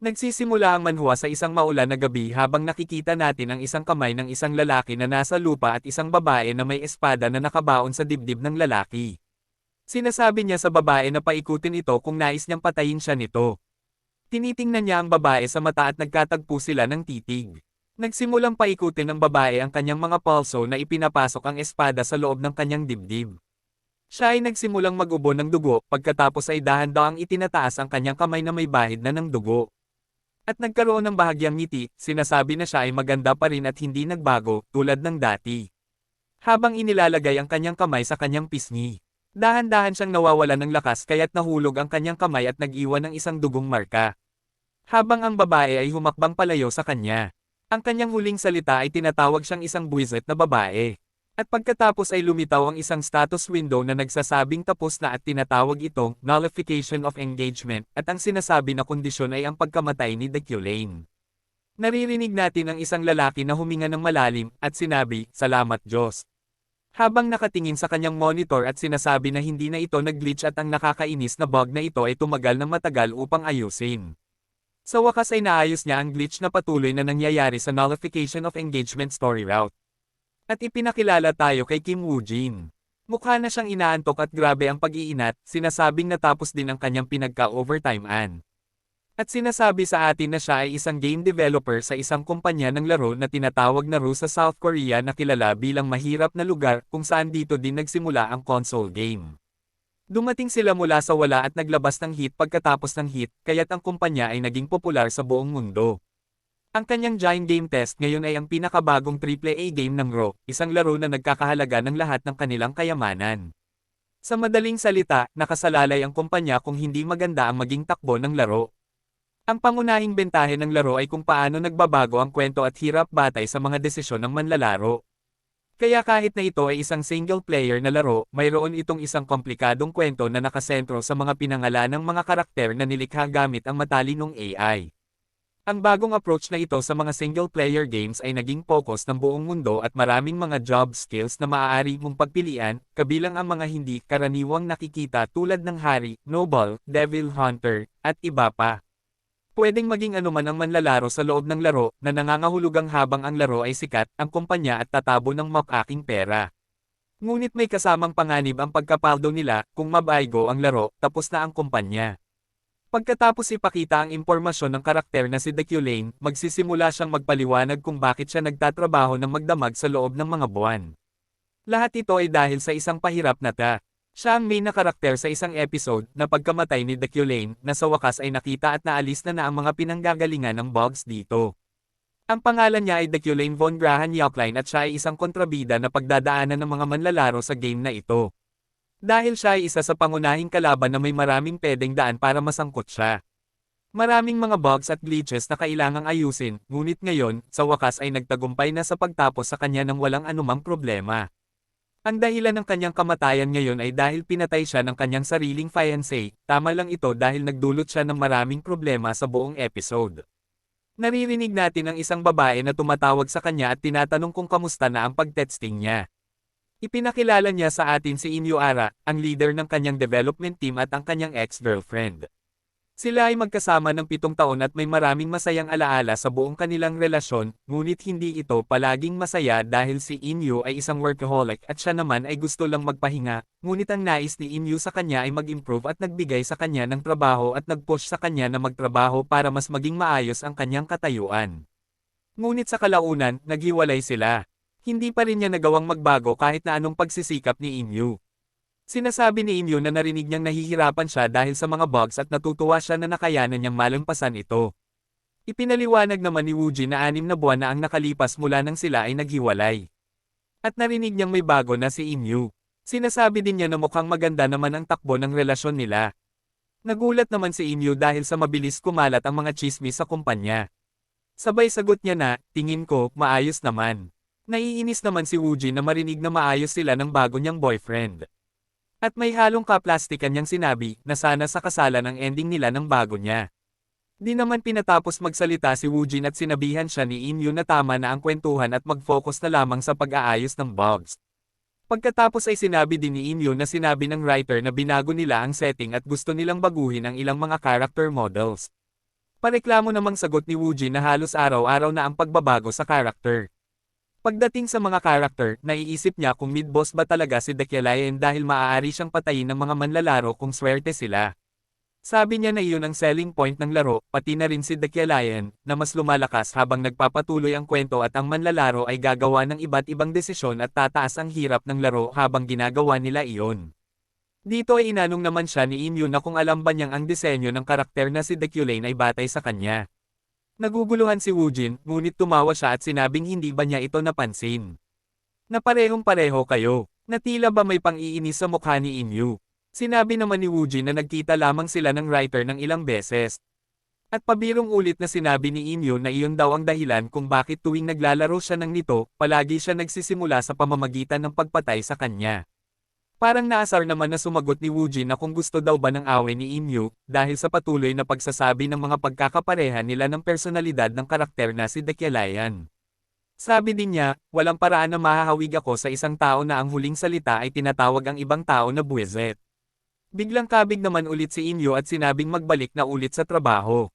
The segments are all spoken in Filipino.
Nagsisimula ang manhwa sa isang maulan na gabi habang nakikita natin ang isang kamay ng isang lalaki na nasa lupa at isang babae na may espada na nakabaon sa dibdib ng lalaki. Sinasabi niya sa babae na paikutin ito kung nais niyang patayin siya nito. Tinitingnan niya ang babae sa mata at nagkatagpo sila ng titig. Nagsimulang paikutin ng babae ang kanyang mga pulso na ipinapasok ang espada sa loob ng kanyang dibdib. Siya ay nagsimulang mag-ubo ng dugo pagkatapos ay dahan-dahang itinataas ang kanyang kamay na may bahid na ng dugo. At nagkaroon ng bahagyang ngiti, sinasabi na siya ay maganda pa rin at hindi nagbago, tulad ng dati. Habang inilalagay ang kanyang kamay sa kanyang pisngi. Dahan-dahan siyang nawawalan ng lakas kaya't nahulog ang kanyang kamay at nag-iwan ng isang dugong marka. Habang ang babae ay humakbang palayo sa kanya. Ang kanyang huling salita ay tinatawag siyang isang buwisit na babae. At pagkatapos ay lumitaw ang isang status window na nagsasabing tapos na at tinatawag itong nullification of engagement at ang sinasabi na kondisyon ay ang pagkamatay ni Deculain. Naririnig natin ang isang lalaki na huminga ng malalim at sinabi, "Salamat Diyos." Habang nakatingin sa kanyang monitor at sinasabi na hindi na ito nag-glitch at ang nakakainis na bug na ito ay tumagal ng matagal upang ayusin. Sa wakas ay naayos niya ang glitch na patuloy na nangyayari sa nullification of engagement story route. At ipinakilala tayo kay Kim Woo-jin. Mukha na siyang inaantok at grabe ang pag-iinat, sinasabing natapos din ang kanyang pinagka-overtime-an. At sinasabi sa atin na siya ay isang game developer sa isang kumpanya ng laro na tinatawag na RU sa South Korea na kilala bilang mahirap na lugar kung saan dito din nagsimula ang console game. Dumating sila mula sa wala at naglabas ng hit pagkatapos ng hit, kaya't ang kumpanya ay naging popular sa buong mundo. Ang kanyang Giant Game Test ngayon ay ang pinakabagong AAA game ng RO, isang laro na nagkakahalaga ng lahat ng kanilang kayamanan. Sa madaling salita, nakasalalay ang kumpanya kung hindi maganda ang maging takbo ng laro. Ang pangunahing bentahe ng laro ay kung paano nagbabago ang kwento at hirap batay sa mga desisyon ng manlalaro. Kaya kahit na ito ay isang single-player na laro, mayroon itong isang komplikadong kwento na nakasentro sa mga pinangalan ng mga karakter na nilikha gamit ang matalinong AI. Ang bagong approach na ito sa mga single-player games ay naging focus ng buong mundo at maraming mga job skills na maaari mong pagpilian, kabilang ang mga hindi karaniwang nakikita tulad ng Hari, Noble, Devil Hunter, at iba pa. Pwedeng maging anuman ang manlalaro sa loob ng laro na nangangahulugang habang ang laro ay sikat, ang kumpanya at tatabo ng map-aking pera. Ngunit may kasamang panganib ang pagkapaldo nila, kung mabaygo ang laro, tapos na ang kumpanya. Pagkatapos ipakita ang impormasyon ng karakter na si Deculain, magsisimula siyang magpaliwanag kung bakit siya nagtatrabaho ng magdamag sa loob ng mga buwan. Lahat ito ay dahil sa isang pahirap na siya ang main na karakter sa isang episode na pagkamatay ni Deculain na sa wakas ay nakita at naalis na ang mga pinanggagalingan ng bugs dito. Ang pangalan niya ay Deculain von Grahan Yakline at siya ay isang kontrabida na pagdadaanan ng mga manlalaro sa game na ito. Dahil siya ay isa sa pangunahing kalaban na may maraming pedeng daan para masangkot siya. Maraming mga bugs at glitches na kailangang ayusin, ngunit ngayon, sa wakas ay nagtagumpay na sa pagtapos sa kanya ng walang anumang problema. Ang dahilan ng kanyang kamatayan ngayon ay dahil pinatay siya ng kanyang sariling fiancé, tama lang ito dahil nagdulot siya ng maraming problema sa buong episode. Naririnig natin ang isang babae na tumatawag sa kanya at tinatanong kung kamusta na ang pagtexting niya. Ipinakilala niya sa atin si Inyo Ara, ang leader ng kanyang development team at ang kanyang ex-girlfriend. Sila ay magkasama ng 7 taon at may maraming masayang alaala sa buong kanilang relasyon, ngunit hindi ito palaging masaya dahil si Inyo ay isang workaholic at siya naman ay gusto lang magpahinga, ngunit ang nais ni Inyo sa kanya ay mag-improve at nagbigay sa kanya ng trabaho at nag-push sa kanya na magtrabaho para mas maging maayos ang kanyang katayuan. Ngunit sa kalaunan, naghiwalay sila. Hindi pa rin niya nagawang magbago kahit na anong pagsisikap ni Inyo. Sinasabi ni Inyo na narinig niyang nahihirapan siya dahil sa mga bugs at natutuwa siya na nakayanan niyang malampasan ito. Ipinaliwanag naman ni Woojin na 6 na buwan na ang nakalipas mula nang sila ay naghiwalay. At narinig niyang may bago na si Inyo. Sinasabi din niya na mukhang maganda naman ang takbo ng relasyon nila. Nagulat naman si Inyo dahil sa mabilis kumalat ang mga chismis sa kumpanya. Sabay sagot niya na, tingin ko, maayos naman. Naiinis naman si Woojin na marinig na maayos sila ng bago niyang boyfriend. At may halong kaplastikan niyang sinabi na sana sa kasalan ang ending nila ng bago niya. Di naman pinatapos magsalita si Woojin at sinabihan siya ni Inyo na tama na ang kwentuhan at mag-focus na lamang sa pag-aayos ng bugs. Pagkatapos ay sinabi din ni Inyo na sinabi ng writer na binago nila ang setting at gusto nilang baguhin ang ilang mga character models. Pareklamo namang sagot ni Woojin na halos araw-araw na ang pagbabago sa karakter. Pagdating sa mga karakter, naiisip niya kung mid-boss ba talaga si Deculayan dahil maaari siyang patayin ng mga manlalaro kung swerte sila. Sabi niya na iyon ang selling point ng laro, pati na rin si Deculayan, na mas lumalakas habang nagpapatuloy ang kwento at ang manlalaro ay gagawa ng iba't ibang desisyon at tataas ang hirap ng laro habang ginagawa nila iyon. Dito ay inanong naman siya ni Imyu na kung alam ba niyang ang disenyo ng karakter na si Deculayan ay batay sa kanya. Naguguluhan si Woojin, ngunit tumawa siya at sinabing hindi ba niya ito napansin. Na parehong-pareho kayo, na tila ba may pang-iinis sa mukha ni Imyu. Sinabi naman ni Woojin na nagkita lamang sila ng writer ng ilang beses. At pabirong ulit na sinabi ni Imyu na iyon daw ang dahilan kung bakit tuwing naglalaro siya ng nito, palagi siya nagsisimula sa pamamagitan ng pagpatay sa kanya. Parang naasar naman na sumagot ni Woojin na kung gusto daw ba ng away ni Imyu, dahil sa patuloy na pagsasabi ng mga pagkakapareha nila ng personalidad ng karakter na si Deculayan. Sabi din niya, walang paraan na mahahawig ako sa isang tao na ang huling salita ay tinatawag ang ibang tao na buwezet. Biglang kabig naman ulit si Imyu at sinabing magbalik na ulit sa trabaho.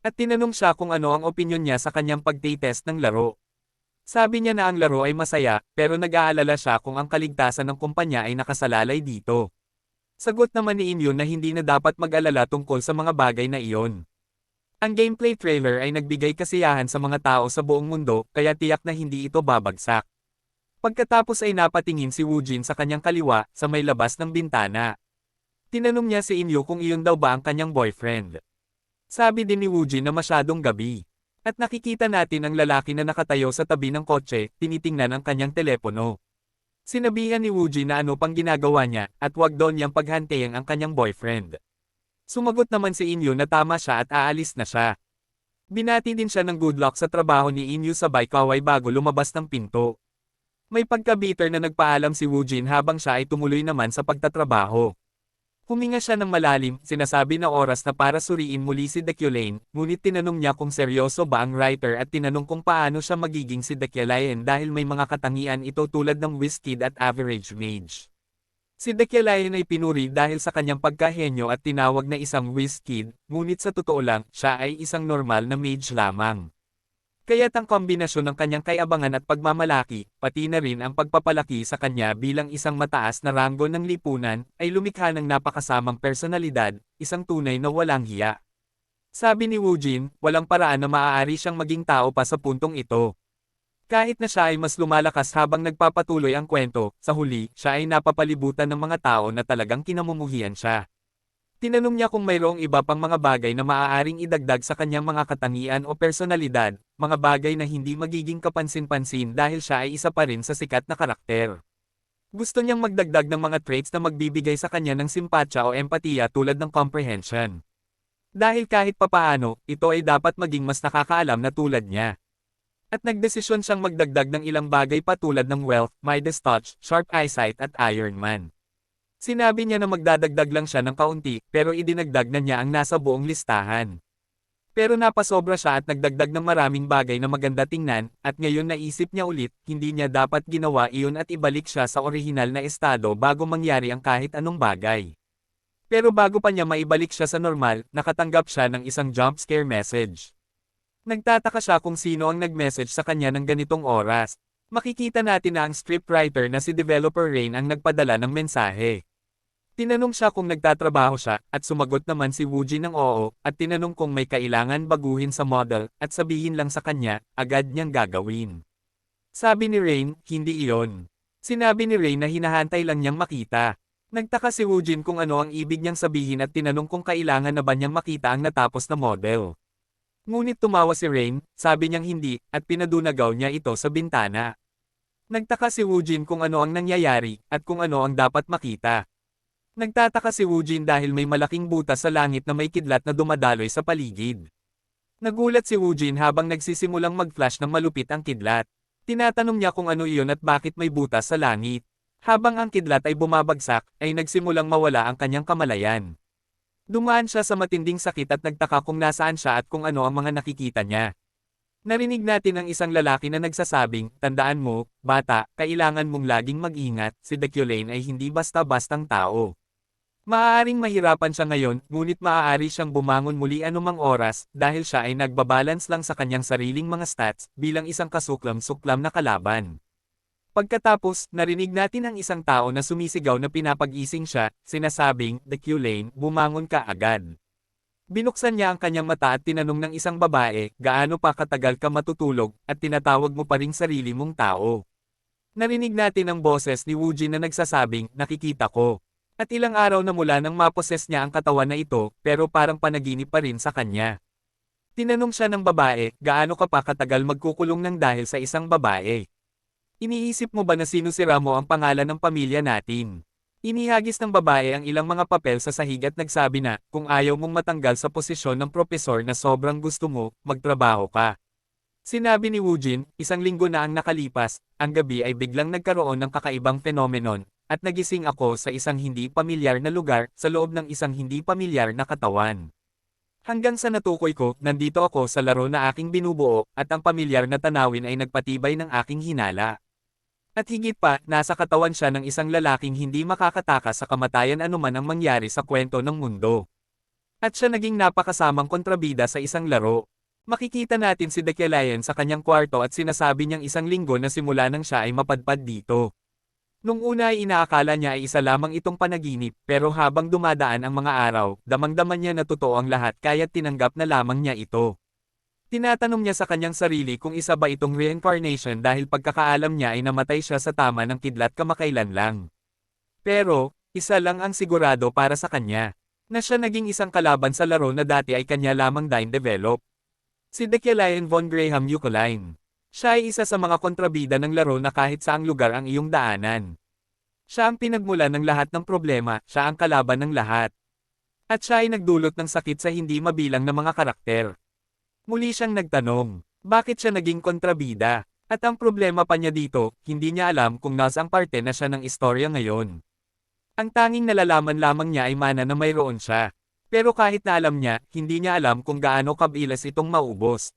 At tinanong siya kung ano ang opinyon niya sa kanyang pagtitest ng laro. Sabi niya na ang laro ay masaya, pero nag-aalala siya kung ang kaligtasan ng kumpanya ay nakasalalay dito. Sagot naman ni Imyu na hindi na dapat mag-alala tungkol sa mga bagay na iyon. Ang gameplay trailer ay nagbigay kasiyahan sa mga tao sa buong mundo, kaya tiyak na hindi ito babagsak. Pagkatapos ay napatingin si Woojin sa kanyang kaliwa, sa may labas ng bintana. Tinanong niya si Imyu kung iyon daw ba ang kanyang boyfriend. Sabi din ni Woojin na masyadong gabi. At nakikita natin ang lalaki na nakatayo sa tabi ng kotse, tinitingnan ang kanyang telepono. Sinabihan ni Woojin na ano pang ginagawa niya, at wag doon niyang paghantayang ang kanyang boyfriend. Sumagot naman si Imyu na tama siya at aalis na siya. Binati din siya ng good luck sa trabaho ni Imyu sabay kaway bago lumabas ng pinto. May pagka-bitter na nagpaalam si Woojin habang siya ay tumuloy naman sa pagtatrabaho. Huminga siya ng malalim, sinasabi na oras na para suriin muli si Deculayan, ngunit tinanong niya kung seryoso ba ang writer at tinanong kung paano siya magiging si Deculayan dahil may mga katangian ito tulad ng Wizkid at Average Mage. Si Deculayan ay pinuri dahil sa kanyang pagkahenyo at tinawag na isang Wizkid, ngunit sa totoo lang, siya ay isang normal na mage lamang. Kaya't ang kombinasyon ng kanyang kayabangan at pagmamalaki, pati na rin ang pagpapalaki sa kanya bilang isang mataas na ranggo ng lipunan, ay lumikha ng napakasamang personalidad, isang tunay na walang hiya. Sabi ni Woojin, walang paraan na maaari siyang maging tao pa sa puntong ito. Kahit na siya ay mas lumalakas habang nagpapatuloy ang kwento, sa huli, siya ay napapalibutan ng mga tao na talagang kinamumuhian siya. Tinanong niya kung mayroong iba pang mga bagay na maaaring idagdag sa kanyang mga katangian o personalidad, mga bagay na hindi magiging kapansin-pansin dahil siya ay isa pa rin sa sikat na karakter. Gusto niyang magdagdag ng mga traits na magbibigay sa kanya ng simpatya o empatiya tulad ng comprehension. Dahil kahit papaano, ito ay dapat maging mas nakakaalam na tulad niya. At nagdesisyon siyang magdagdag ng ilang bagay pa tulad ng wealth, Midas touch, sharp eyesight at Iron Man. Sinabi niya na magdadagdag lang siya ng kaunti, pero idinagdag na niya ang nasa buong listahan. Pero napasobra siya at nagdagdag ng maraming bagay na maganda tingnan, at ngayon naisip niya ulit, hindi niya dapat ginawa iyon at ibalik siya sa orihinal na estado bago mangyari ang kahit anong bagay. Pero bago pa niya maibalik siya sa normal, nakatanggap siya ng isang jump scare message. Nagtataka siya kung sino ang nag-message sa kanya ng ganitong oras. Makikita natin na ang scriptwriter na si Developer Rain ang nagpadala ng mensahe. Tinanong siya kung nagtatrabaho siya, at sumagot naman si Woojin ng oo, at tinanong kung may kailangan baguhin sa model, at sabihin lang sa kanya, agad niyang gagawin. Sabi ni Rain, hindi iyon. Sinabi ni Rain na hinahantay lang niyang makita. Nagtaka si Woojin kung ano ang ibig niyang sabihin at tinanong kung kailangan na ba niyang makita ang natapos na model. Ngunit tumawa si Rain, sabi niyang hindi, at pinadunagaw niya ito sa bintana. Nagtaka si Woojin kung ano ang nangyayari, at kung ano ang dapat makita. Nagtataka si Woojin dahil may malaking butas sa langit na may kidlat na dumadaloy sa paligid. Nagulat si Woojin habang nagsisimulang mag-flash ng malupit ang kidlat. Tinatanong niya kung ano iyon at bakit may butas sa langit. Habang ang kidlat ay bumabagsak, ay nagsimulang mawala ang kanyang kamalayan. Dumaan siya sa matinding sakit at nagtaka kung nasaan siya at kung ano ang mga nakikita niya. Narinig natin ang isang lalaki na nagsasabing, tandaan mo, bata, kailangan mong laging mag-ingat, si Deculayan ay hindi basta-bastang tao. Maaaring mahirapan siya ngayon, ngunit maaari siyang bumangon muli anumang oras dahil siya ay nagbabalance lang sa kanyang sariling mga stats bilang isang kasuklam-suklam na kalaban. Pagkatapos, narinig natin ang isang tao na sumisigaw na pinapag-ising siya, sinasabing, "The Q-Lane, bumangon ka agad." Binuksan niya ang kanyang mata at tinanong ng isang babae, "Gaano pa katagal ka matutulog, at tinatawag mo pa ring sarili mong tao?" Narinig natin ang boses ni Woojin na nagsasabing, "Nakikita ko." At ilang araw na mula nang maposes niya ang katawan na ito, pero parang panaginip pa rin sa kanya. Tinanong siya ng babae, "Gaano ka pa katagal magkukulong ng dahil sa isang babae? Iniisip mo ba na sinusira mo ang pangalan ng pamilya natin?" Inihagis ng babae ang ilang mga papel sa sahig at nagsabi na, "Kung ayaw mong matanggal sa posisyon ng propesor na sobrang gusto mo, magtrabaho ka." Sinabi ni Woojin, "Isang linggo na ang nakalipas, ang gabi ay biglang nagkaroon ng kakaibang phenomenon, at nagising ako sa isang hindi pamilyar na lugar, sa loob ng isang hindi pamilyar na katawan. Hanggang sa natukoy ko, nandito ako sa laro na aking binubuo, at ang pamilyar na tanawin ay nagpatibay ng aking hinala. At higit pa, nasa katawan siya ng isang lalaking hindi makakatakas sa kamatayan anuman ang mangyari sa kwento ng mundo. At siya naging napakasamang kontrabida sa isang laro. Makikita natin si Dekelayan sa kanyang kwarto at sinasabi niyang isang linggo na simula nang siya ay mapadpad dito. Nung una ay inaakala niya ay isa lamang itong panaginip, pero habang dumadaan ang mga araw, damang-daman niya na totoo ang lahat kaya't tinanggap na lamang niya ito. Tinatanong niya sa kanyang sarili kung isa ba itong reincarnation dahil pagkakaalam niya ay namatay siya sa tama ng kidlat kamakailan lang. Pero, isa lang ang sigurado para sa kanya, na siya naging isang kalaban sa laro na dati ay kanya lamang develop. Si Dekelayan von Graham Eucaline. Siya ay isa sa mga kontrabida ng laro na kahit saang lugar ang iyong daanan. Siya ang pinagmulan ng lahat ng problema, siya ang kalaban ng lahat. At siya ay nagdulot ng sakit sa hindi mabilang na mga karakter. Muli siyang nagtanong, bakit siya naging kontrabida? At ang problema pa niya dito, hindi niya alam kung nasang parte na siya ng istorya ngayon. Ang tanging nalalaman lamang niya ay mana na mayroon siya. Pero kahit na alam niya, hindi niya alam kung gaano kabilis itong maubos.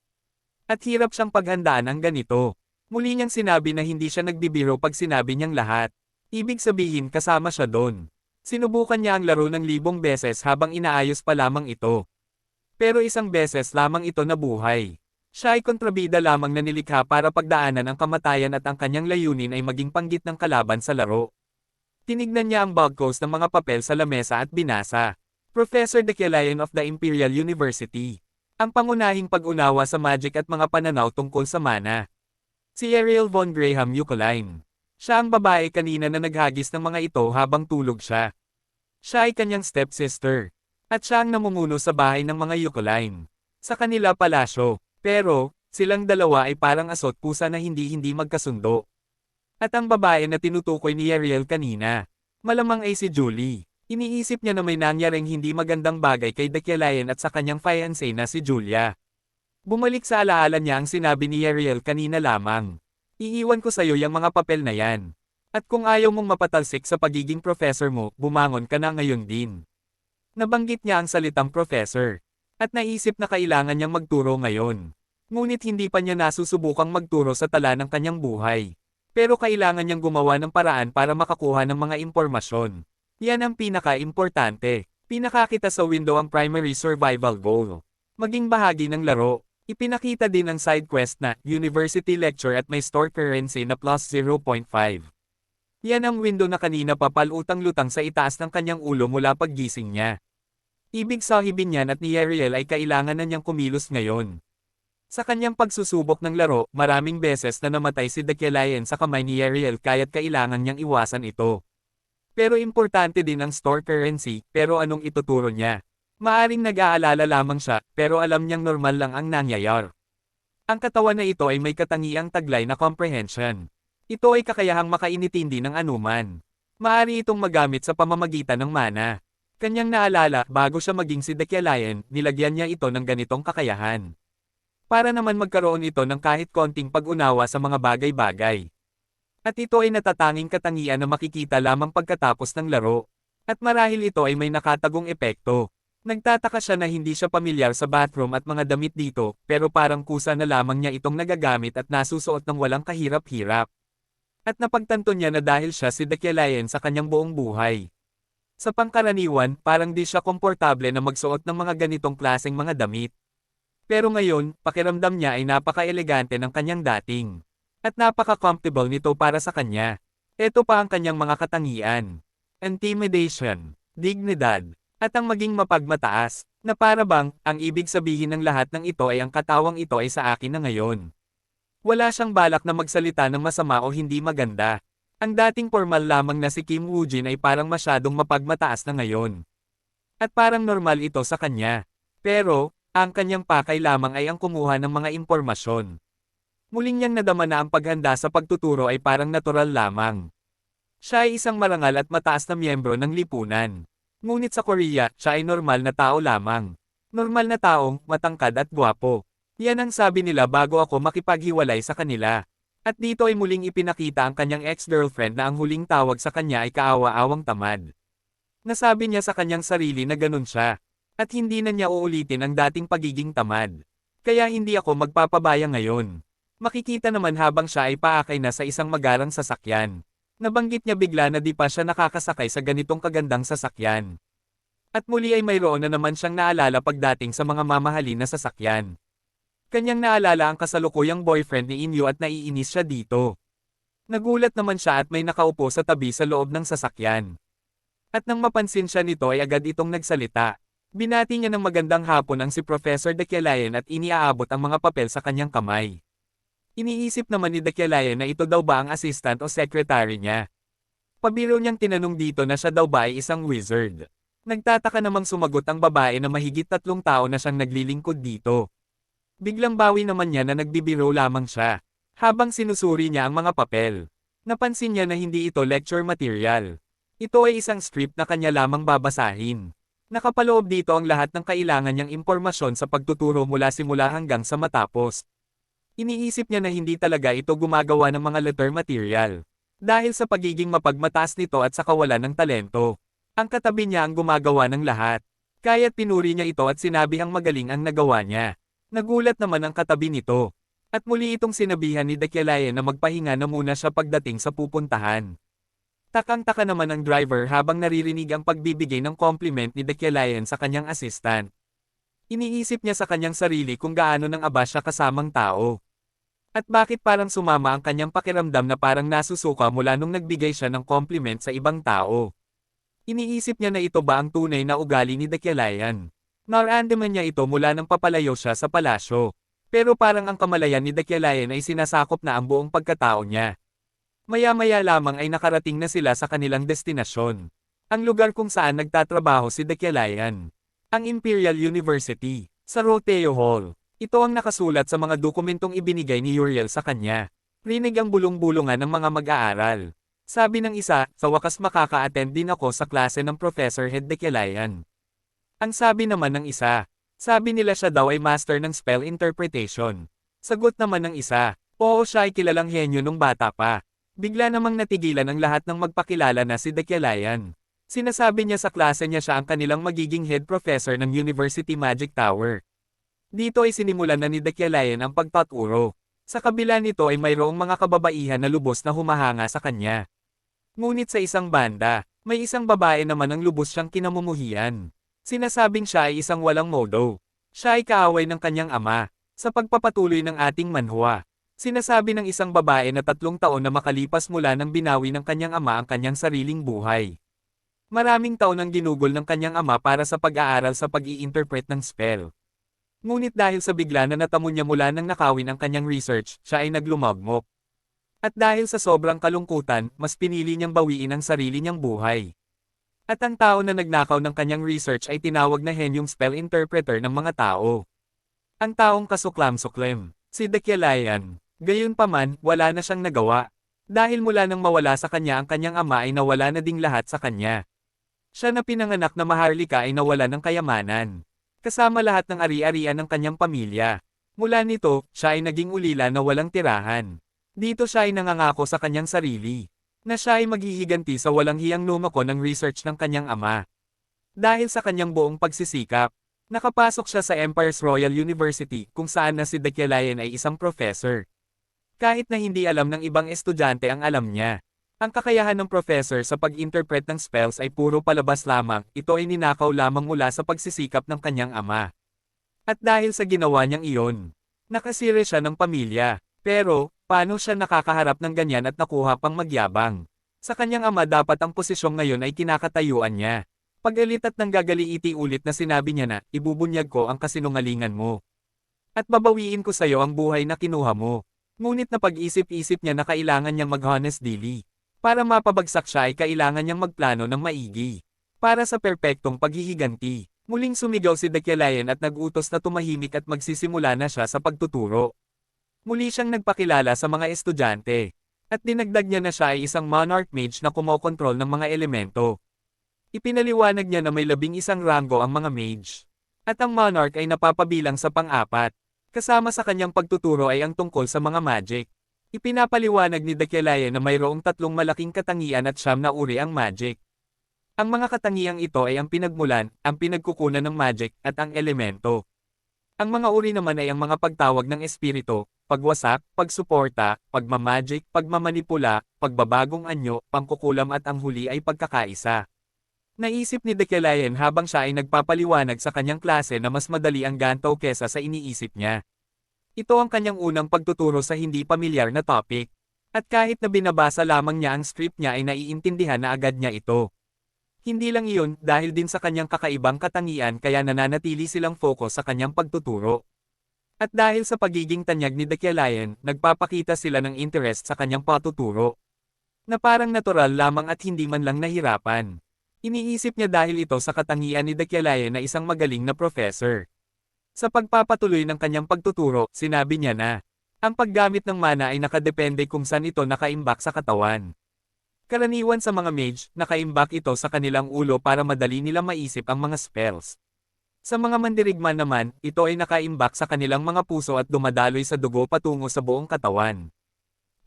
At hirap siyang paghandaan ang ganito. Muli niyang sinabi na hindi siya nagbibiro pag sinabi niyang lahat. Ibig sabihin kasama siya doon. Sinubukan niya ang laro ng 1,000 beses habang inaayos pa lamang ito. Pero isang beses lamang ito nabuhay. Siya ay kontrabida lamang na nilikha para pagdaanan ang kamatayan at ang kanyang layunin ay maging panggit ng kalaban sa laro. Tinignan niya ang bulkos ng mga papel sa lamesa at binasa. Professor Dekelayan of the Imperial University. Ang pangunahing pag-unawa sa magic at mga pananaw tungkol sa mana. Si Ariel von Graham Eucaline. Siya ang babae kanina na naghagis ng mga ito habang tulog siya. Siya ay kanyang stepsister. At siya ang namumuno sa bahay ng mga Eucaline. Sa kanila palasyo. Pero, silang dalawa ay parang asot pusa na hindi magkasundo. At ang babae na tinutukoy ni Ariel kanina, malamang ay si Julie. Iniisip niya na may nangyaring hindi magandang bagay kay Dekelayan at sa kanyang fiancé na si Julia. Bumalik sa alaala niya ang sinabi ni Ariel kanina lamang. Iiwan ko sa'yo yung mga papel na yan. At kung ayaw mong mapatalsik sa pagiging professor mo, bumangon ka na ngayon din. Nabanggit niya ang salitang professor. At naisip na kailangan niyang magturo ngayon. Ngunit hindi pa niya nasusubukang magturo sa tala ng kanyang buhay. Pero kailangan niyang gumawa ng paraan para makakuha ng mga impormasyon. Yan ang pinaka-importante. Pinakakita sa window ang primary survival goal. Maging bahagi ng laro. Ipinakita din ang side quest na University Lecture at may store currency na plus 0.5. Yan ang window na kanina pa palutang-lutang sa itaas ng kanyang ulo mula paggising niya. Ibig sabihin niyan at ni Ariel ay kailangan na niyang kumilos ngayon. Sa kanyang pagsusubok ng laro, maraming beses na namatay si Dekelayan sa kamay ni Ariel kaya't kailangan niyang iwasan ito. Pero importante din ang store currency, pero anong ituturo niya? Maaring nag-aalala lamang siya, pero alam niyang normal lang ang nangyayar. Ang katawan na ito ay may katangiang taglay na comprehension. Ito ay kakayahang makainitindi ng anuman. Maaari itong magamit sa pamamagitan ng mana. Kanyang naalala, bago siya maging si Dekelayan, nilagyan niya ito ng ganitong kakayahan. Para naman magkaroon ito ng kahit konting pag-unawa sa mga bagay-bagay. At ito ay natatanging katangian na makikita lamang pagkatapos ng laro. At marahil ito ay may nakatagong epekto. Nagtataka siya na hindi siya pamilyar sa bathroom at mga damit dito, pero parang kusa na lamang niya itong nagagamit at nasusuot ng walang kahirap-hirap. At napagtanto niya na dahil siya si Dekelayan sa kanyang buong buhay. Sa pangkaraniwan, parang di siya komportable na magsuot ng mga ganitong klaseng mga damit. Pero ngayon, pakiramdam niya ay napaka-elegante ng kanyang dating. At napaka-comfortable nito para sa kanya. Ito pa ang kanyang mga katangian. Intimidation, dignidad, at ang maging mapagmataas, na para bang, ang ibig sabihin ng lahat ng ito ay ang katawang ito ay sa akin na ngayon. Wala siyang balak na magsalita ng masama o hindi maganda. Ang dating formal lamang na si Kim Woo-jin ay parang masyadong mapagmataas na ngayon. At parang normal ito sa kanya. Pero, ang kanyang pakay lamang ay ang kumuha ng mga impormasyon. Muling niyang nadama na ang paghanda sa pagtuturo ay parang natural lamang. Siya ay isang marangal at mataas na miyembro ng lipunan. Ngunit sa Korea, siya ay normal na tao lamang. Normal na taong, matangkad at gwapo. Yan ang sabi nila bago ako makipaghiwalay sa kanila. At dito ay muling ipinakita ang kanyang ex-girlfriend na ang huling tawag sa kanya ay kaawa-awang tamad. Nasabi niya sa kanyang sarili na ganun siya. At hindi na niya uulitin ang dating pagiging tamad. Kaya hindi ako magpapabaya ngayon. Makikita naman habang siya ay paakay na sa isang magarang sasakyan. Nabanggit niya bigla na di pa siya nakakasakay sa ganitong kagandang sasakyan. At muli ay mayroon na naman siyang naalala pagdating sa mga mamahalin na sasakyan. Kanyang naalala ang kasalukuyang boyfriend ni Inyo at naiinis siya dito. Nagulat naman siya at may nakaupo sa tabi sa loob ng sasakyan. At nang mapansin siya nito ay agad itong nagsalita. Binati niya ng magandang hapon ang si Professor Dekialayan at iniaabot ang mga papel sa kanyang kamay. Iniisip naman ni Dekialayan na ito daw ba ang assistant o secretary niya. Pabiro niyang tinanong dito na siya daw ba ay isang wizard. Nagtataka namang sumagot ang babae na mahigit 3 taon na siyang naglilingkod dito. Biglang bawi naman niya na nagbibiro lamang siya. Habang sinusuri niya ang mga papel. Napansin niya na hindi ito lecture material. Ito ay isang script na kanya lamang babasahin. Nakapaloob dito ang lahat ng kailangan niyang impormasyon sa pagtuturo mula simula hanggang sa matapos. Iniisip niya na hindi talaga ito gumagawa ng mga letter material. Dahil sa pagiging mapagmataas nito at sa kawalan ng talento. Ang katabi niya ang gumagawa ng lahat. Kaya't pinuri niya ito at sinabihang magaling ang nagawa niya. Nagulat naman ang katabi nito. At muli itong sinabihan ni Dekialayan na magpahinga na muna siya pagdating sa pupuntahan. Takang-taka naman ang driver habang naririnig ang pagbibigay ng compliment ni Dekialayan sa kanyang assistant. Iniisip niya sa kanyang sarili kung gaano nang aba siya kasamang tao. At bakit parang sumama ang kanyang pakiramdam na parang nasusuka mula nung nagbigay siya ng compliment sa ibang tao. Iniisip niya na ito ba ang tunay na ugali ni Dekialayan. Naramdaman niya ito mula nang papalayo siya sa palasyo. Pero parang ang kamalayan ni Dekialayan ay sinasakop na ang buong pagkatao niya. Maya-maya lamang ay nakarating na sila sa kanilang destinasyon. Ang lugar kung saan nagtatrabaho si Dekialayan. Ang Imperial University, sa Roteo Hall. Ito ang nakasulat sa mga dokumentong ibinigay ni Uriel sa kanya. Rinig ang bulong-bulungan ng mga mag-aaral. Sabi ng isa, sa wakas makaka-attend din ako sa klase ng Professor Head Dekialayan. Ang sabi naman ng isa, sabi nila siya daw ay master ng spell interpretation. Sagot naman ng isa, oo siya ay kilalang henyo nung bata pa. Bigla namang natigilan ang lahat ng magpakilala na si Dekialayan. Sinasabi niya sa klase niya siya ang kanilang magiging head professor ng University Magic Tower. Dito ay sinimulan na ni Dekialayan ang pagtaturo. Sa kabila nito ay mayroong mga kababaihan na lubos na humahanga sa kanya. Ngunit sa isang banda, may isang babae naman ang lubos siyang kinamumuhian. Sinasabing siya ay isang walang modo. Siya ay kaaway ng kanyang ama. Sa pagpapatuloy ng ating manhwa, sinasabi ng isang babae na 3 taon na makalipas mula nang binawi ng kanyang ama ang kanyang sariling buhay. Maraming taon ang ginugol ng kanyang ama para sa pag-aaral sa pag-i-interpret ng spell. Ngunit dahil sa bigla na natamo niya mula nang nakawin ang kanyang research, siya ay naglumagmok. At dahil sa sobrang kalungkutan, mas pinili niyang bawiin ang sarili niyang buhay. At ang tao na nagnakaw ng kanyang research ay tinawag na henyong spell interpreter ng mga tao. Ang taong kasuklam-suklem, si Dekialayan. Gayunpaman, wala na siyang nagawa. Dahil mula nang mawala sa kanya ang kanyang ama ay nawala na ding lahat sa kanya. Siya na pinanganak na maharlika ay nawala ng kayamanan. Kasama lahat ng ari-arian ng kanyang pamilya. Mula nito, siya ay naging ulila na walang tirahan. Dito siya ay nangangako sa kanyang sarili. Na siya ay maghihiganti sa walang hiyang numako ng research ng kanyang ama. Dahil sa kanyang buong pagsisikap, nakapasok siya sa Empire's Royal University kung saan na si Dekialayan ay isang professor. Kahit na hindi alam ng ibang estudyante ang alam niya. Ang kakayahan ng professor sa pag-interpret ng spells ay puro palabas lamang, ito ay ninakaw lamang mula sa pagsisikap ng kanyang ama. At dahil sa ginawa niyang iyon, nakasira siya ng pamilya. Pero, paano siya nakakaharap ng ganyan at nakuha pang magyabang? Sa kanyang ama dapat ang posisyong ngayon ay kinakatayuan niya. Pag-alit at nanggagaliiti ulit na sinabi niya na, ibubunyag ko ang kasinungalingan mo. At babawiin ko sa'yo ang buhay na kinuha mo. Ngunit napag-isip-isip niya na kailangan niyang mag-honest daily. Para mapabagsak siya ay kailangan niyang magplano ng maigi. Para sa perpektong paghihiganti. Muling sumigaw si Dekyalayan at nag-utos na tumahimik at magsisimula na siya sa pagtuturo. Muli siyang nagpakilala sa mga estudyante. At dinagdag niya na siya ay isang monarch mage na kumokontrol ng mga elemento. Ipinaliwanag niya na may 11 ranggo ang mga mage. At ang monarch ay napapabilang sa pang-4. Kasama sa kanyang pagtuturo ay ang tungkol sa mga magic. Ipinapaliwanag ni Dekyalayan na mayroong 3 malaking katangian at 9 na uri ang magic. Ang mga katangiang ito ay ang pinagmulan, ang pinagkukunan ng magic, at ang elemento. Ang mga uri naman ay ang mga pagtawag ng espiritu, pagwasak, pagsuporta, pagmamagic, pagmamanipula, pagbabagong anyo, pangkukulam at ang huli ay pagkakaisa. Naisip ni Dekyalayan habang siya ay nagpapaliwanag sa kanyang klase na mas madali ang ganto kesa sa iniisip niya. Ito ang kanyang unang pagtuturo sa hindi pamilyar na topic. At kahit na binabasa lamang niya ang script niya ay naiintindihan na agad niya ito. Hindi lang iyon, dahil din sa kanyang kakaibang katangian kaya nananatili silang focus sa kanyang pagtuturo. At dahil sa pagiging tanyag ni Dekyalayan, nagpapakita sila ng interest sa kanyang patuturo. Na parang natural lamang at hindi man lang nahirapan. Iniisip niya dahil ito sa katangian ni Dekyalayan na isang magaling na professor. Sa pagpapatuloy ng kanyang pagtuturo, sinabi niya na, ang paggamit ng mana ay nakadepende kung saan ito nakaimbak sa katawan. Karaniwan sa mga mage, nakaimbak ito sa kanilang ulo para madali nila maisip ang mga spells. Sa mga mandirigma naman, ito ay nakaimbak sa kanilang mga puso at dumadaloy sa dugo patungo sa buong katawan.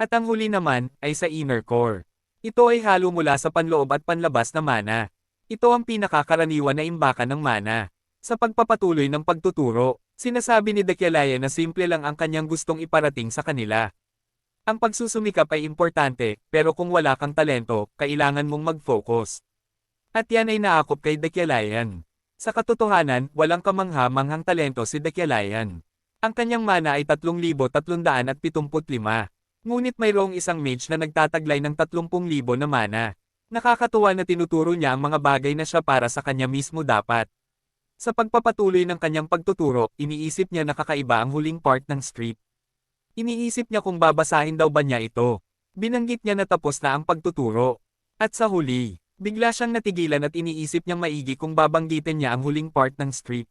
At ang huli naman, ay sa inner core. Ito ay halo mula sa panloob at panlabas na mana. Ito ang pinakakaraniwan na imbakan ng mana. Sa pagpapatuloy ng pagtuturo, sinasabi ni Dekyalayan na simple lang ang kanyang gustong iparating sa kanila. Ang pagsusumikap ay importante, pero kung wala kang talento, kailangan mong mag-focus. At yan ay naakop kay Dekyalayan. Sa katotohanan, walang kamangha-manghang talento si Dekyalayan. Ang kanyang mana ay 3,375. Ngunit mayroong isang mage na nagtataglay ng 30,000 na mana. Nakakatuwa na tinuturo niya ang mga bagay na siya para sa kanya mismo dapat. Sa pagpapatuloy ng kanyang pagtuturo, iniisip niya na kakaiba ang huling part ng script. Iniisip niya kung babasahin daw ba niya ito. Binanggit niya na tapos na ang pagtuturo. At sa huli, bigla siyang natigilan at iniisip niyang maigi kung babanggitin niya ang huling part ng script.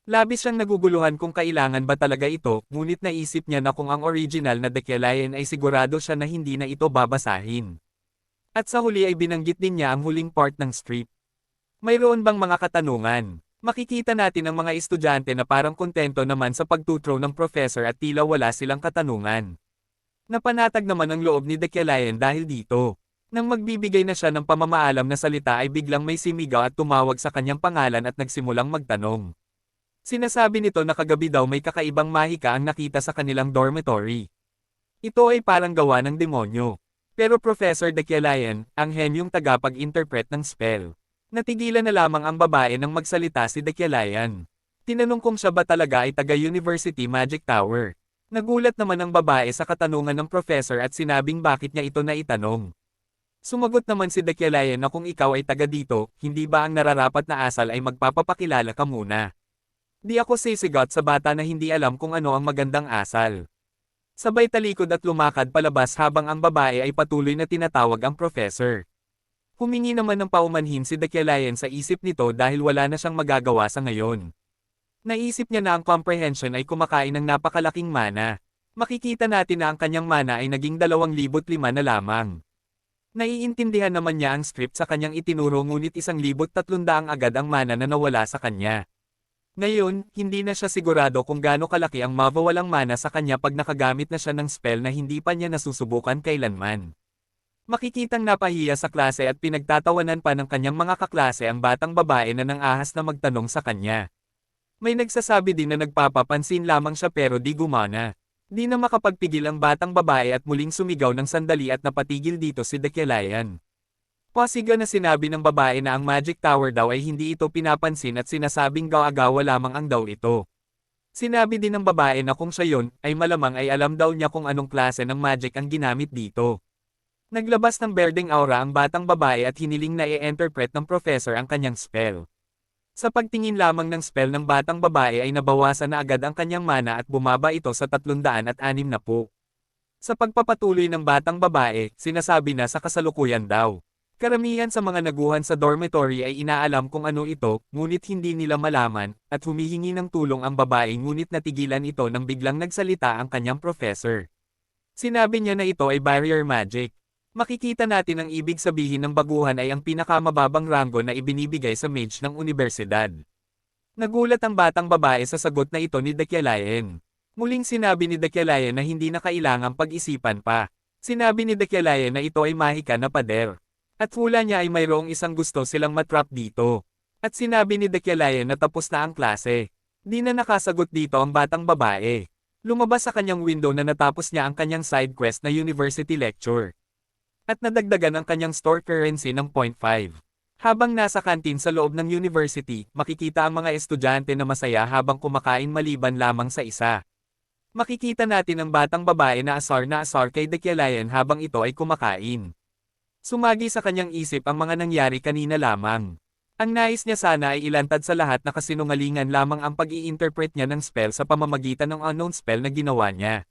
Labis siyang naguguluhan kung kailangan ba talaga ito, ngunit naisip niya na kung ang original na Dekyalayan ay sigurado siya na hindi na ito babasahin. At sa huli ay binanggit din niya ang huling part ng script. Mayroon bang mga katanungan? Makikita natin ang mga estudyante na parang kontento naman sa pagtuturo ng professor at tila wala silang katanungan. Napanatag naman ang loob ni Dekyalayan dahil dito. Nang magbibigay na siya ng pamamaalam na salita ay biglang may simigaw at tumawag sa kanyang pangalan at nagsimulang magtanong. Sinasabi nito na kagabi daw may kakaibang mahika ang nakita sa kanilang dormitory. Ito ay parang gawa ng demonyo. Pero Professor Dekyalayan, ang henyong tagapag-interpret ng spell. Natigilan na lamang ang babae nang magsalita si Dekyalayan. Tinanong kung siya ba talaga ay taga-University Magic Tower. Nagulat naman ang babae sa katanungan ng professor at sinabing bakit niya ito naitanong. Sumagot naman si Dekyalayan na kung ikaw ay taga dito, hindi ba ang nararapat na asal ay magpapapakilala ka muna? Di ako sisigot sa bata na hindi alam kung ano ang magandang asal. Sabay talikod at lumakad palabas habang ang babae ay patuloy na tinatawag ang professor. Humingi naman ng paumanhin si Dekyalayan sa isip nito dahil wala na siyang magagawa sa ngayon. Naisip niya na ang comprehension ay kumakain ng napakalaking mana. Makikita natin na ang kanyang mana ay naging 2,005 na lamang. Naiintindihan naman niya ang script sa kanyang itinuro ngunit 1,300 agad ang mana na nawala sa kanya. Ngayon, hindi na siya sigurado kung gaano kalaki ang mawawalang mana sa kanya pag nakagamit na siya ng spell na hindi pa niya nasusubukan kailanman. Makikitang napahiya sa klase at pinagtatawanan pa ng kanyang mga kaklase ang batang babae na nang-ahas na magtanong sa kanya. May nagsasabi din na nagpapapansin lamang siya pero di gumana. Di na makapagpigil ang batang babae at muling sumigaw ng sandali at napatigil dito si Dekyalayan. Pasiga na sinabi ng babae na ang Magic Tower daw ay hindi ito pinapansin at sinasabing gawa-gawa lamang ang daw ito. Sinabi din ng babae na kung siya yun, ay malamang ay alam daw niya kung anong klase ng magic ang ginamit dito. Naglabas ng berdeng aura ang batang babae at hiniling na i-interpret ng professor ang kanyang spell. Sa pagtingin lamang ng spell ng batang babae ay nabawasan na agad ang kanyang mana at bumaba ito sa 360. Sa pagpapatuloy ng batang babae, sinasabi na sa kasalukuyan daw. Karamihan sa mga naguhan sa dormitory ay inaalam kung ano ito, ngunit hindi nila malaman, at humihingi ng tulong ang babae ngunit natigilan ito nang biglang nagsalita ang kanyang professor. Sinabi niya na ito ay barrier magic. Makikita natin ang ibig sabihin ng baguhan ay ang pinakamababang ranggo na ibinibigay sa mage ng unibersidad. Nagulat ang batang babae sa sagot na ito ni Dekyalayan. Muling sinabi ni Dekyalayan na hindi na kailangang pag-isipan pa. Sinabi ni Dekyalayan na ito ay mahika na pader. At hula niya ay mayroong isang gusto silang matrap dito. At sinabi ni Dekyalayan na tapos na ang klase. Di na nakasagot dito ang batang babae. Lumabas sa kanyang window na natapos niya ang kanyang side quest na university lecture. At nadagdagan ang kanyang store currency ng 0.5. Habang nasa kantin sa loob ng university, makikita ang mga estudyante na masaya habang kumakain maliban lamang sa isa. Makikita natin ang batang babae na asar kay Dekyalayan habang ito ay kumakain. Sumagi sa kanyang isip ang mga nangyari kanina lamang. Ang nais niya sana ay ilantad sa lahat na kasinungalingan lamang ang pag-i-interpret niya ng spell sa pamamagitan ng unknown spell na ginawa niya.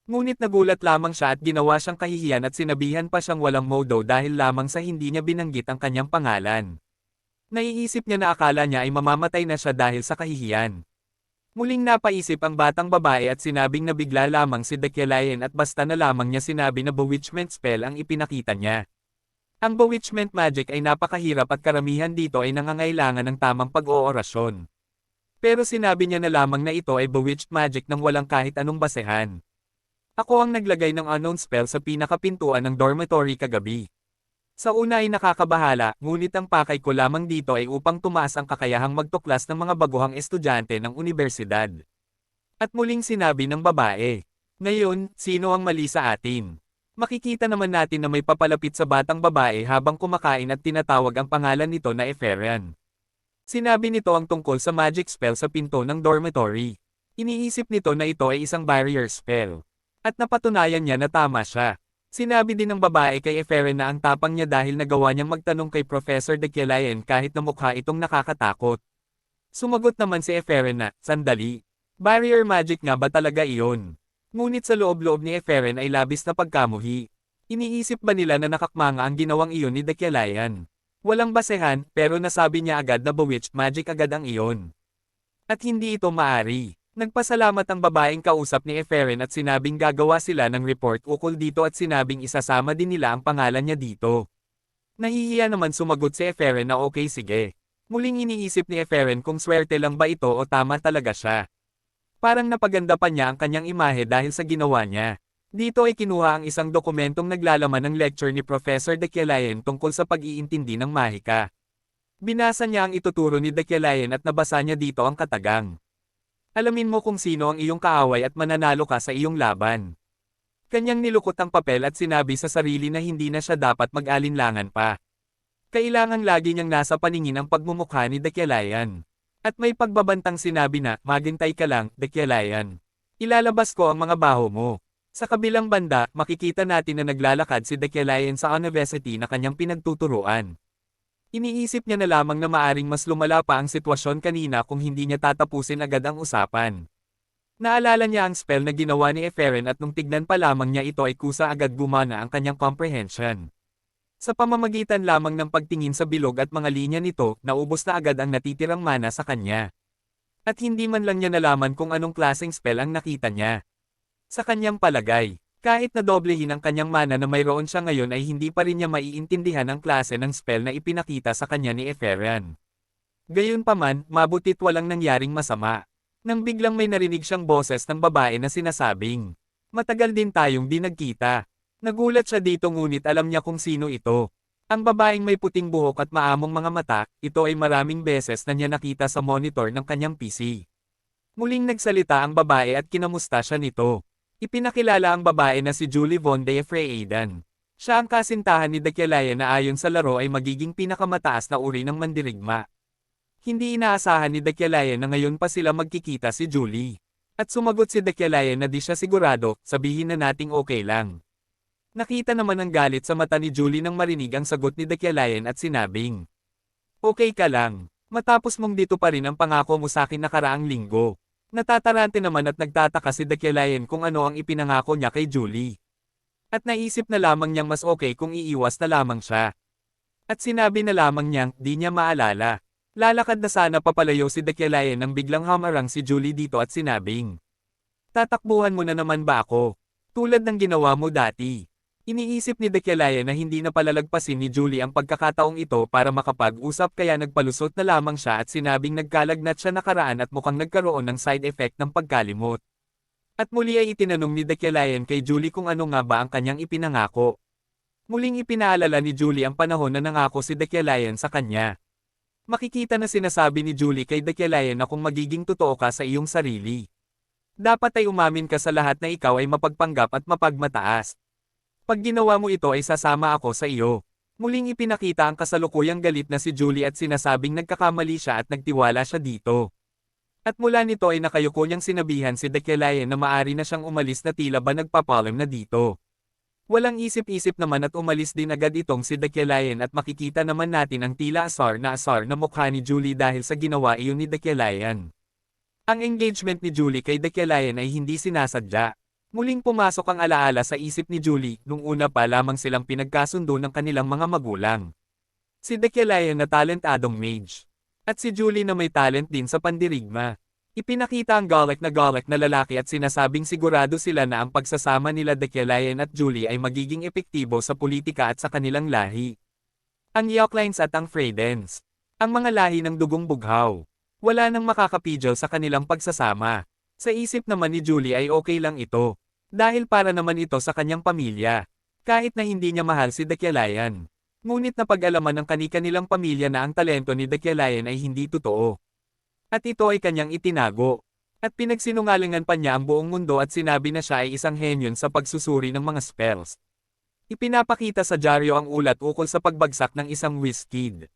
Ngunit nagulat lamang siya at ginawa siyang kahihiyan at sinabihan pa siyang walang modo dahil lamang sa hindi niya binanggit ang kanyang pangalan. Naiisip niya na akala niya ay mamamatay na siya dahil sa kahihiyan. Muling napaisip ang batang babae at sinabing nabigla lamang si Dekyalayan at basta na lamang niya sinabi na bewitchment spell ang ipinakita niya. Ang bewitchment magic ay napakahirap at karamihan dito ay nangangailangan ng tamang pag-oorasyon. Pero sinabi niya na lamang na ito ay bewitched magic nang walang kahit anong basehan. Ako ang naglagay ng unknown spell sa pinakapintuan ng dormitory kagabi. Sa una ay nakakabahala, ngunit ang pakay ko lamang dito ay upang tumaas ang kakayahang magtuklas ng mga baguhang estudyante ng unibersidad. At muling sinabi ng babae, ngayon, sino ang mali sa atin? Makikita naman natin na may papalapit sa batang babae habang kumakain at tinatawag ang pangalan nito na Eferen. Sinabi nito ang tungkol sa magic spell sa pinto ng dormitory. Iniisip nito na ito ay isang barrier spell. At napatunayan niya na tama siya. Sinabi din ng babae kay Eferen na ang tapang niya dahil nagawa niyang magtanong kay Professor Dekyalayan kahit na mukha itong nakakatakot. Sumagot naman si Eferen na, sandali. Barrier magic nga ba talaga iyon? Ngunit sa loob-loob ni Eferen ay labis na pagkamuhi. Iniisip ba nila na nakakmanga ang ginawang iyon ni Dekyalayan? Walang basehan, pero nasabi niya agad na bewitched magic agad ang iyon. At hindi ito maari. Nagpasalamat ang babaeng kausap ni Eferen at sinabing gagawa sila ng report ukol dito at sinabing isasama din nila ang pangalan niya dito. Nahihiya naman sumagot si Eferen na okay sige. Muling iniisip ni Eferen kung swerte lang ba ito o tama talaga siya. Parang napaganda pa niya ang kanyang imahe dahil sa ginawa niya. Dito ay kinuha ang isang dokumentong naglalaman ng lecture ni Professor Dekyalayan tungkol sa pag-iintindi ng mahika. Binasa niya ang ituturo ni Dekyalayan at nabasa niya dito ang katagang. Alamin mo kung sino ang iyong kaaway at mananalo ka sa iyong laban. Kanyang nilukot ang papel at sinabi sa sarili na hindi na siya dapat mag-alinlangan pa. Kailangang lagi niyang nasa paningin ang pagmumukha ni Dekyalayan. At may pagbabantang sinabi na, maghintay ka lang, Dekyalayan. Ilalabas ko ang mga baho mo. Sa kabilang banda, makikita natin na naglalakad si Dekyalayan sa university na kanyang pinagtuturuan. Iniisip niya na lamang na maaring mas lumala pa ang sitwasyon kanina kung hindi niya tatapusin agad ang usapan. Naalala niya ang spell na ginawa ni Eferen at nung tignan pa lamang niya ito ay kusa agad gumana ang kanyang comprehension. Sa pamamagitan lamang ng pagtingin sa bilog at mga linya nito, naubos na agad ang natitirang mana sa kanya. At hindi man lang niya nalaman kung anong klaseng spell ang nakita niya. Sa kanyang palagay, kahit na doblehin ang kanyang mana na mayroon siya ngayon ay hindi pa rin niya maiintindihan ang klase ng spell na ipinakita sa kanya ni Eferen. Gayunpaman, mabutit walang nangyaring masama. Nang biglang may narinig siyang boses ng babae na sinasabing, matagal din tayong di nagkita. Nagulat siya dito ngunit alam niya kung sino ito. Ang babaeng may puting buhok at maamong mga mata, ito ay maraming beses na niya nakita sa monitor ng kanyang PC. Muling nagsalita ang babae at kinamusta siya nito. Ipinakilala ang babae na si Julie Von de Freidan. Siya ang kasintahan ni Dakialayan na ayon sa laro ay magiging pinakamataas na uri ng mandirigma. Hindi inaasahan ni Dakialayan na ngayon pa sila magkikita si Julie. At sumagot si Dakialayan na di siya sigurado, sabihin na nating okay lang. Nakita naman ang galit sa mata ni Julie nang marinig ang sagot ni Dakialayan at sinabing, "Okay ka lang, matapos mong dito pa rin ang pangako mo sa akin nakaraang linggo." Natatarante naman at nagtataka si Dakialayan kung ano ang ipinangako niya kay Julie. At naisip na lamang niyang mas okay kung iiwas na lamang siya. At sinabi na lamang niyang di niya maalala. Lalakad na sana papalayo si Dakialayan nang biglang hamarang si Julie dito at sinabing, "Tatakbuhan mo na naman ba ako? Tulad ng ginawa mo dati." Iniisip ni Dakialayan na hindi na palalagpasin ni Julie ang pagkakataong ito para makapag-usap kaya nagpalusot na lamang siya at sinabing nagkalagnat siya nakaraan at mukhang nagkaroon ng side effect ng pagkalimot. At muli ay itinanong ni Dakialayan kay Julie kung ano nga ba ang kanyang ipinangako. Muling ipinaalala ni Julie ang panahon na nangako si Dakialayan sa kanya. Makikita na sinasabi ni Julie kay Dakialayan na kung magiging totoo ka sa iyong sarili. Dapat ay umamin ka sa lahat na ikaw ay mapagpanggap at mapagmataas. Pag ginawa mo ito ay sasama ako sa iyo. Muling ipinakita ang kasalukuyang galit na si Julie at sinasabing nagkakamali siya at nagtiwala siya dito. At mula nito ay nakayuko niyang sinabihan si Dakialayan na maari na siyang umalis na tila ba nagpapalam na dito. Walang isip-isip naman at umalis din agad itong si Dakialayan at makikita naman natin ang tila asar na mukha ni Julie dahil sa ginawa iyon ni Dakialayan. Ang engagement ni Julie kay Dakialayan ay hindi sinasadya. Muling pumasok ang alaala sa isip ni Julie nung una pa lamang silang pinagkasundo ng kanilang mga magulang. Si Dakialayan na talentadong mage. At si Julie na may talent din sa pandirigma. Ipinakita ang galak na lalaki at sinasabing sigurado sila na ang pagsasama nila Dakialayan at Julie ay magiging epektibo sa politika at sa kanilang lahi. Ang Yoklines at ang Freydens. Ang mga lahi ng dugong bughaw. Wala nang makakapigil sa kanilang pagsasama. Sa isip naman ni Julie ay okay lang ito. Dahil para naman ito sa kanyang pamilya. Kahit na hindi niya mahal si Dakialayan. Ngunit napag-alaman ng kani-kanilang pamilya na ang talento ni Dakialayan ay hindi totoo. At ito ay kanyang itinago. At pinagsinungalingan pa niya ang buong mundo at sinabi na siya ay isang henyon sa pagsusuri ng mga spells. Ipinapakita sa dyaryo ang ulat ukol sa pagbagsak ng isang Wizkid.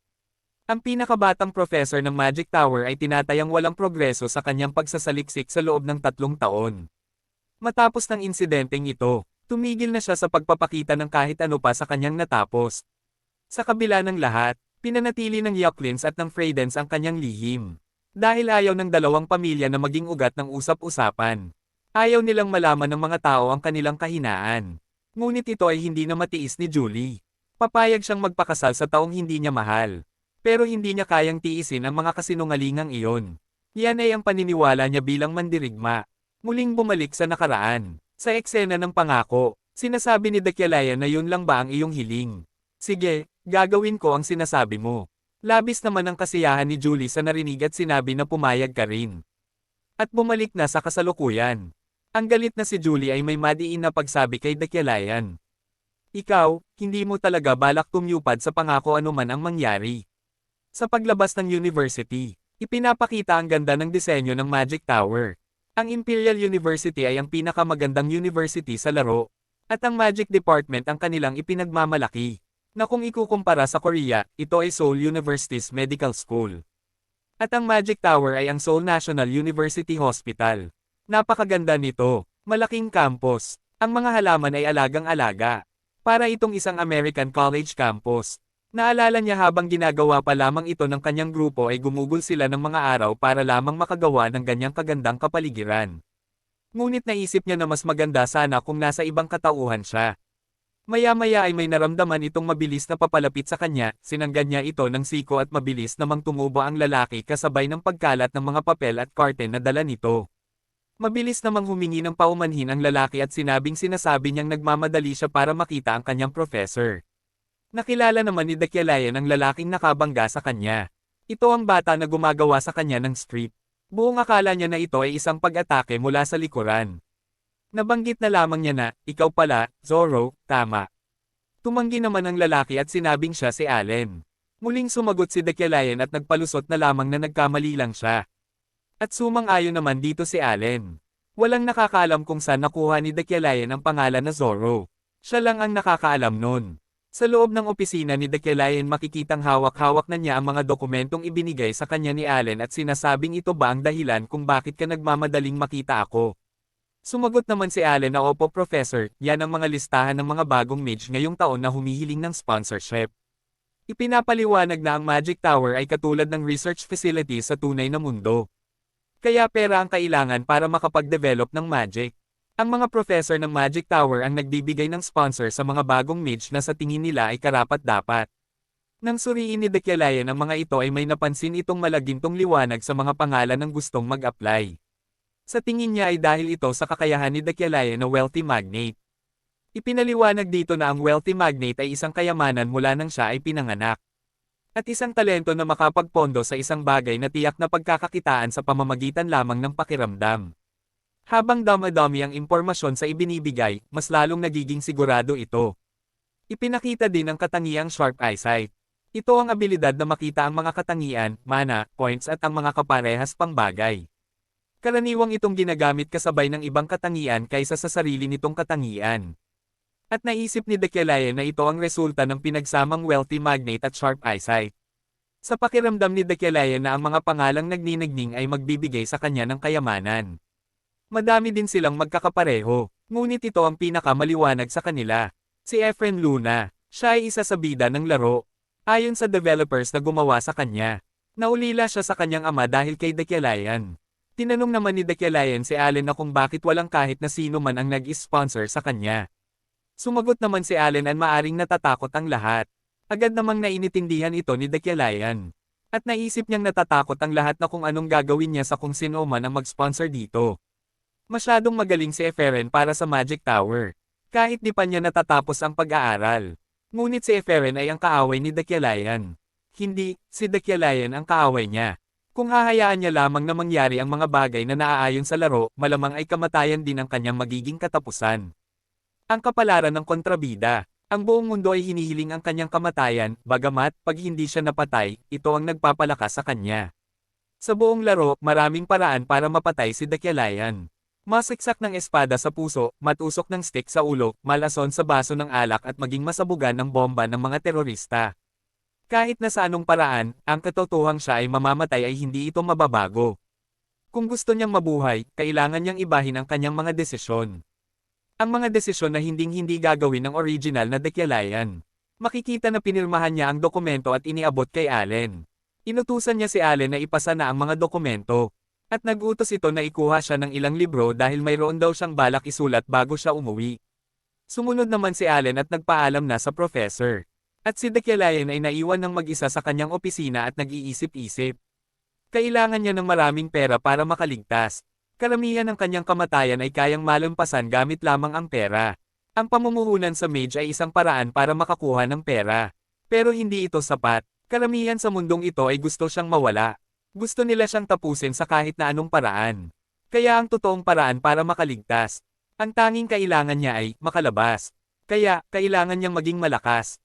Ang pinakabatang professor ng Magic Tower ay tinatayang walang progreso sa kanyang pagsasaliksik sa loob ng 3 taon. Matapos ng insidenteng ito, tumigil na siya sa pagpapakita ng kahit ano pa sa kanyang natapos. Sa kabila ng lahat, pinanatili ng Yoklins at ng Freydens ang kanyang lihim. Dahil ayaw ng dalawang pamilya na maging ugat ng usap-usapan. Ayaw nilang malaman ng mga tao ang kanilang kahinaan. Ngunit ito ay hindi na matiis ni Julie. Papayag siyang magpakasal sa taong hindi niya mahal. Pero hindi niya kayang tiisin ang mga kasinungalingang iyon. Yan ay ang paniniwala niya bilang mandirigma. Muling bumalik sa nakaraan. Sa eksena ng pangako, sinasabi ni Dakialayan na yun lang ba ang iyong hiling? Sige, gagawin ko ang sinasabi mo. Labis naman ang kasiyahan ni Julie sa narinig at sinabi na pumayag ka rin. At bumalik na sa kasalukuyan. Ang galit na si Julie ay may madiin na pagsabi kay Dakialayan. Ikaw, hindi mo talaga balak tumyupad sa pangako anuman ang mangyari. Sa paglabas ng university, ipinapakita ang ganda ng disenyo ng Magic Tower. Ang Imperial University ay ang pinakamagandang university sa laro, at ang Magic Department ang kanilang ipinagmamalaki, na kung ikukumpara sa Korea, ito ay Seoul University's Medical School. At ang Magic Tower ay ang Seoul National University Hospital. Napakaganda nito, malaking campus, ang mga halaman ay alagang-alaga. Para itong isang American college campus. Naalala niya habang ginagawa pa lamang ito ng kanyang grupo ay gumugol sila ng mga araw para lamang makagawa ng ganyang kagandang kapaligiran. Ngunit naisip niya na mas maganda sana kung nasa ibang katauhan siya. Maya-maya ay may naramdaman itong mabilis na papalapit sa kanya, sinanggan niya ito ng siko at mabilis namang tumubo ang lalaki kasabay ng pagkalat ng mga papel at curtain na dala nito. Mabilis namang humingi ng paumanhin ang lalaki at sinasabi niyang nagmamadali siya para makita ang kanyang professor. Nakilala naman ni Dakialayan ang lalaking nakabangga sa kanya. Ito ang bata na gumagawa sa kanya ng strip. Buong akala niya na ito ay isang pag-atake mula sa likuran. Nabanggit na lamang niya na, ikaw pala, Zoro, tama. Tumanggi naman ang lalaki at sinabing siya si Allen. Muling sumagot si Dakialayan at nagpalusot na lamang na nagkamali lang siya. At sumang-ayon naman dito si Allen. Walang nakakaalam kung saan nakuha ni Dekialayan ang pangalan na Zoro. Siya lang ang nakakaalam nun. Sa loob ng opisina ni Dekialayan makikitang hawak-hawak na niya ang mga dokumentong ibinigay sa kanya ni Allen at sinasabing ito ba ang dahilan kung bakit ka nagmamadaling makita ako. Sumagot naman si Allen na opo professor, yan ang mga listahan ng mga bagong mage ngayong taon na humihiling ng sponsorship. Ipinapaliwanag na ang Magic Tower ay katulad ng research facility sa tunay na mundo. Kaya pera ang kailangan para makapag-develop ng magic. Ang mga professor ng Magic Tower ang nagbibigay ng sponsor sa mga bagong mage na sa tingin nila ay karapat-dapat. Nang suriin ni Dekialayan ang mga ito ay may napansin itong malagintong liwanag sa mga pangalan ng gustong mag-apply. Sa tingin niya ay dahil ito sa kakayahan ni Dekialayan na wealthy magnate. Ipinaliwanag dito na ang wealthy magnate ay isang kayamanan mula nang siya ay pinanganak. At isang talento na makapagpondo sa isang bagay na tiyak na pagkakakitaan sa pamamagitan lamang ng pakiramdam. Habang dami-dami ang impormasyon sa ibinibigay, mas lalong nagiging sigurado ito. Ipinakita din ang katangiang sharp eyesight. Ito ang abilidad na makita ang mga katangian, mana, points at ang mga kaparehas pang bagay. Karaniwang itong ginagamit kasabay ng ibang katangian kaysa sa sarili nitong katangian. At naisip ni Dekialayan na ito ang resulta ng pinagsamang wealthy magnate at sharp eyesight. Sa pakiramdam ni Dekialayan na ang mga pangalang nagninigning ay magbibigay sa kanya ng kayamanan. Madami din silang magkakapareho, ngunit ito ang pinakamaliwanag sa kanila. Si Efren Luna, siya ay isa sa bida ng laro. Ayon sa developers na gumawa sa kanya, naulila siya sa kanyang ama dahil kay Dekialayan. Tinanong naman ni Dekialayan si Allen na kung bakit walang kahit na sino man ang nag-sponsor sa kanya. Sumagot naman si Allen at maaring natatakot ang lahat. Agad namang nainitindihan ito ni Dekialayan. At naisip niyang natatakot ang lahat na kung anong gagawin niya sa kung sino man ang mag-sponsor dito. Masyadong magaling si Efren para sa Magic Tower. Kahit di pa niya natatapos ang pag-aaral. Ngunit si Efren ay ang kaaway ni Dekialayan. Hindi, si Dekialayan ang kaaway niya. Kung hahayaan niya lamang na mangyari ang mga bagay na naaayon sa laro, malamang ay kamatayan din ang kanyang magiging katapusan. Ang kapalaran ng kontrabida. Ang buong mundo ay hinihiling ang kanyang kamatayan, bagamat pag hindi siya napatay, ito ang nagpapalakas sa kanya. Sa buong laro, maraming paraan para mapatay si Dekialayan. Masiksak ng espada sa puso, matusok ng stick sa ulo, malason sa baso ng alak at maging masabugan ng bomba ng mga terorista. Kahit na sa anong paraan, ang katotohang siya ay mamamatay ay hindi ito mababago. Kung gusto niyang mabuhay, kailangan niyang ibahin ang kanyang mga desisyon. Ang mga desisyon na hinding-hindi gagawin ng original na Dekialayan. Makikita na pinirmahan niya ang dokumento at iniabot kay Allen. Inutusan niya si Allen na ipasa na ang mga dokumento. At nag-utos ito na ikuha siya ng ilang libro dahil mayroon daw siyang balak isulat bago siya umuwi. Sumunod naman si Allen at nagpaalam na sa professor. At si Dekialayan ay naiwan ng mag-isa sa kanyang opisina at nag-iisip-isip. Kailangan niya ng maraming pera para makaligtas. Karamihan ng kanyang kamatayan ay kayang malampasan gamit lamang ang pera. Ang pamumuhunan sa mage ay isang paraan para makakuha ng pera. Pero hindi ito sapat. Karamihan sa mundong ito ay gusto siyang mawala. Gusto nila siyang tapusin sa kahit na anong paraan. Kaya ang totoong paraan para makaligtas, ang tanging kailangan niya ay makalabas. Kaya, kailangan niyang maging malakas.